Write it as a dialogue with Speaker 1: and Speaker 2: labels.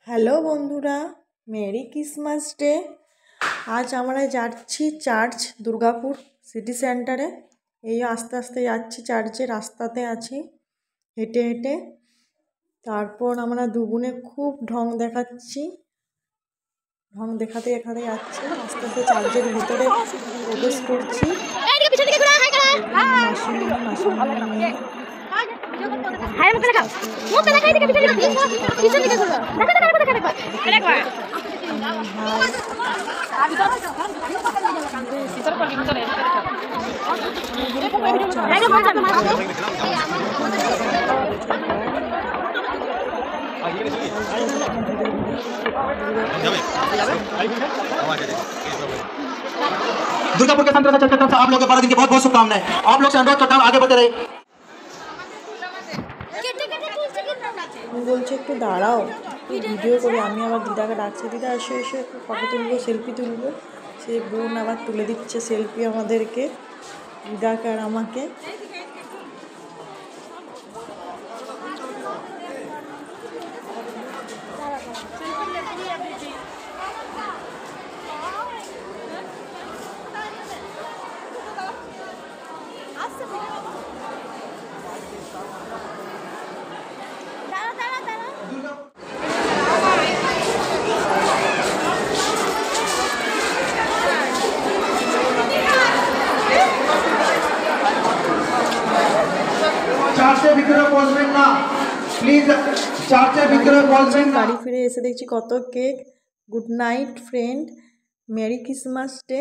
Speaker 1: Hello বন্ধুরা, merry Christmas day. আজ আমরা যাচ্ছি চার্চ, দুর্গাপুর সিটি সেন্টারে। এই আস্তে আস্তে যাচ্ছি চার্চে, রাস্তাতে আছি হেঁটে হেঁটে। তারপর আমরা দুগুনে খুব ঢং দেখাচ্ছি, ঢং দেখাতে দেখাতে যাচ্ছি, আস্তে আস্তে চার্চের ভিতরে প্রবেশ করছি।
Speaker 2: दुर्गापुर के संत चर्च की तरफ से आप लोगों को 12 दिन की बहुत बहुत शुभकामनाएं। आप लोग से अनुरोध करता हूं आगे बढ़ते रहे।
Speaker 1: বলছে একটু দাঁড়াও, ভিডিও করে। আমি আবার দিদাকে ডাকছি, দিদা এসে এসে একটু ফটো তুলবো, সেলফি তুলবো। সে বোন আবার তুলে দিচ্ছে সেলফি আমাদেরকে, দিদাকে আর আমাকে।
Speaker 2: चार्चের ভিতরে বসবেন না প্লিজ, চার্চের ভিতরে বসবেন না।
Speaker 1: বাড়ি ফিরে এসে দেখছি কত cake. Good night friend, merry Christmas day.